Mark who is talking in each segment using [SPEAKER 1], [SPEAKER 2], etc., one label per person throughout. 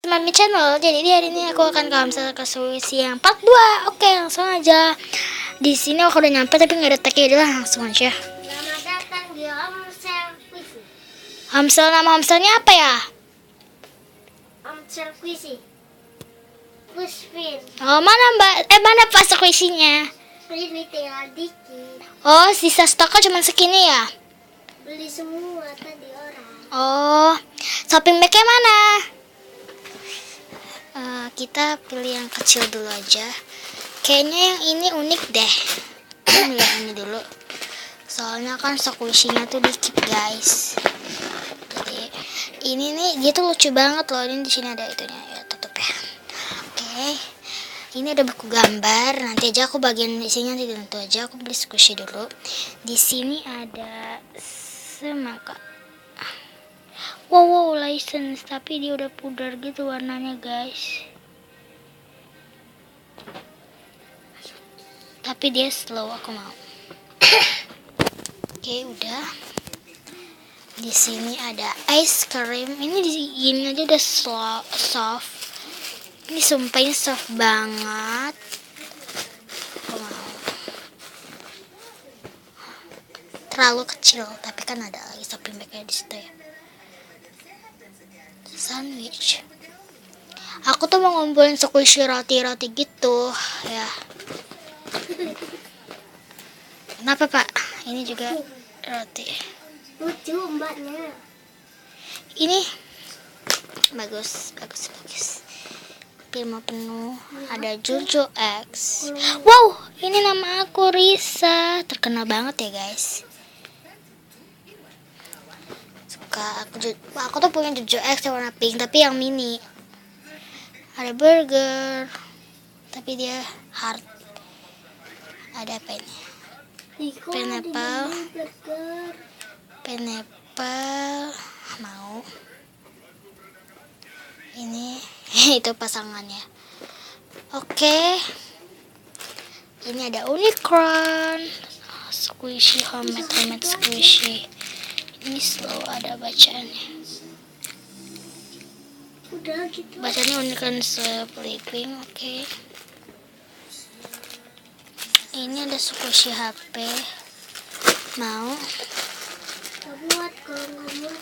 [SPEAKER 1] Mami Channel. Jadi di hari ini aku akan ke solusi yang part 2. Oke, langsung aja. Di sini aku udah nyampe tapi nggak ada tagnya, udah langsung aja.
[SPEAKER 2] Selamat datang di Omsel Quisi.
[SPEAKER 1] Homestel, nama homestelnya apa ya?
[SPEAKER 2] Omsel Quisi. Pushpin.
[SPEAKER 1] Oh, mana pas sekuisinya?
[SPEAKER 2] Beli tinggal dikit.
[SPEAKER 1] Oh, sisa stoknya cuma segini ya?
[SPEAKER 2] Beli semua tadi orang.
[SPEAKER 1] Oh, shopping bagnya mana? Kita pilih yang kecil dulu aja. Kayaknya yang ini unik deh. Yang ini dulu. Soalnya kan squishy-nya tuh dikit, guys. Jadi ini nih dia tuh lucu banget loh. Ini di sini ada itunya ya, tutup ya. Oke. Ini ada buku gambar. Nanti aja aku bagian isinya nanti tentu aja aku beli squishy dulu. Di sini ada semangka. Wow, license, tapi dia udah pudar gitu warnanya, guys. Tapi dia slow, aku mau. Oke, udah. Di sini ada ice cream. Ini di gini aja udah soft. Ini sumpah ini soft banget. Aku mau. Terlalu kecil, tapi kan ada lagi shopping bagnya di situ ya. Sandwich. Aku tuh mau ngumpulin squishy roti-roti gitu ya. Kenapa Pak? Ini juga roti.
[SPEAKER 2] Lucu mbaknya.
[SPEAKER 1] Ini bagus. Film penuh. Ada Jojo X. Wow, ini nama aku Risa. Terkenal banget ya guys. Aku tuh punya Jojo X yang warna pink, tapi yang mini. Ada burger, tapi dia hard. Ada apa ini? Pineapple mau. Ini itu pasangannya. Oke. Ini ada unicorn, squishy, homemade squishy. Ini slow, ada bacaannya.
[SPEAKER 2] Udah gitu.
[SPEAKER 1] Bacanya unicorn sleeping. Oke. Ini ada squishy HP. Mau?
[SPEAKER 2] Buat kalau nggak mau.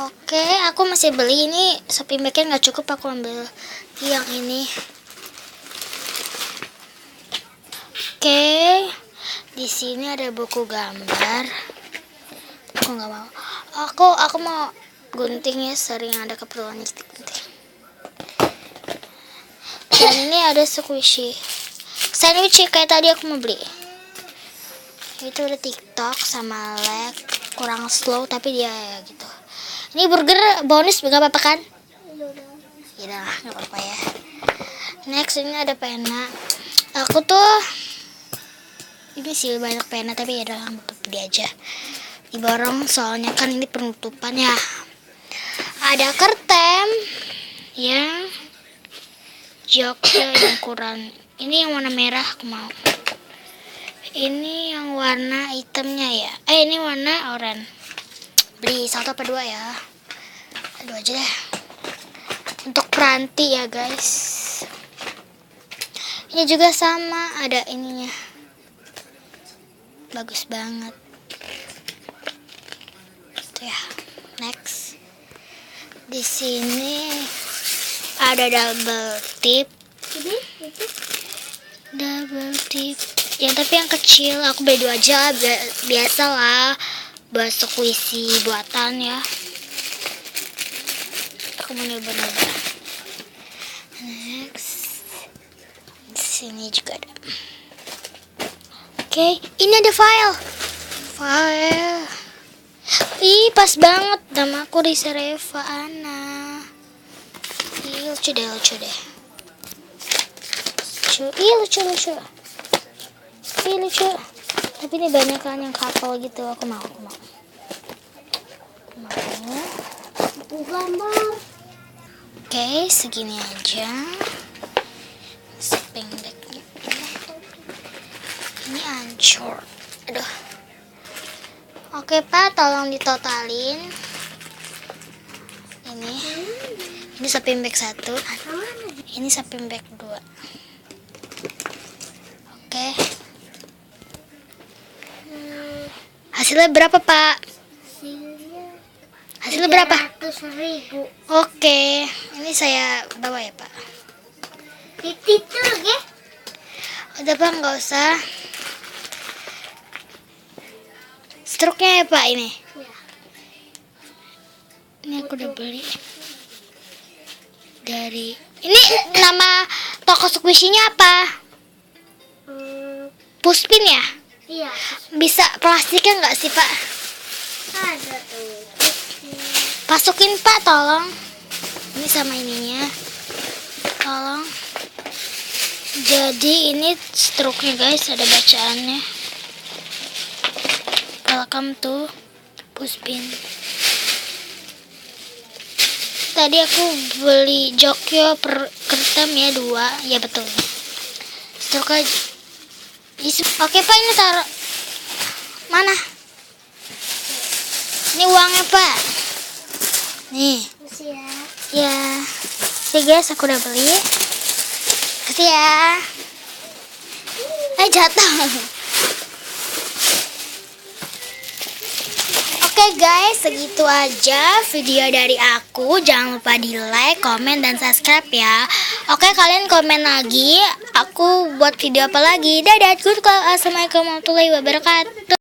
[SPEAKER 1] Oke, aku masih beli ini. Shopping bagnya nggak cukup, aku ambil yang ini. Oke, di sini ada buku gambar. Aku nggak mau. Aku mau gunting ya, sering ada keperluan gunting. Dan ini ada squishy sandwich kayak tadi aku mau beli. Itu ada TikTok sama lag, kurang slow tapi dia ya gitu. Ini burger bonus gak apa-apa kan? Ya udah, gak apa-apa ya. Next ini ada pena. Aku tuh ini sih banyak pena tapi ya udah beli aja. Diborong soalnya kan ini penutupan ya. Ada kertem yang joknya yang ukuran. Ini yang warna merah aku mau. Ini yang warna hitamnya ya. Ini warna oranye. Beli 1 apa 2 ya? 2 aja deh. Untuk peranti ya guys. Ini juga sama, ada ininya. Bagus banget. Itu ya. Next. Di sini ada double tip. Double tip. Yang tapi yang kecil, aku beli 2 aja. Biasalah buat squishy buatan ya. Aku mau nyoba-nyoba. Next. Di sini juga ada. Oke, ini ada file. Ih, pas banget nama aku Risa Reva Ana. Ih, lucu deh. Lucu. Tapi ini banyak kan yang couple gitu. Aku mau.
[SPEAKER 2] Gambar.
[SPEAKER 1] Oke, segini aja. Shopping bagnya. Ini hancur. Aduh. Oke Pak, tolong ditotalin. Ini Ini samping bag 1.
[SPEAKER 2] Mana?
[SPEAKER 1] Ini samping bag 2. Oke. Hasilnya berapa, Pak? Hasilnya berapa?
[SPEAKER 2] 300.000.
[SPEAKER 1] Oke. Ini saya bawa ya, Pak.
[SPEAKER 2] Titit dulu ya.
[SPEAKER 1] Udah, Pak, nggak usah. Struknya ya, Pak, ini.
[SPEAKER 2] Ya.
[SPEAKER 1] Ini aku udah beli. Dari ini nama toko squishy-nya apa? Puspin ya?
[SPEAKER 2] Iya.
[SPEAKER 1] Bisa plastiknya nggak sih, Pak?
[SPEAKER 2] Ada tuh.
[SPEAKER 1] Masukin, Pak, tolong. Ini sama ininya. Tolong. Jadi ini struknya, guys, ada bacaannya. Welcome to Puspin. Tadi aku beli Jokyo per kertem ya 2. Ya betul. Struknya. Oke, Pak, ini taruh mana? Ini uangnya, Pak. Nih.
[SPEAKER 2] Makasih ya.
[SPEAKER 1] Ya. Sih, guys, aku udah beli. Kasih ya. Jatuh. Oke, guys, segitu aja video dari aku. Jangan lupa di like, komen, dan subscribe ya. Oke, kalian komen lagi. Aku buat video apa lagi. Dadah. Assalamualaikum warahmatullahi wabarakatuh.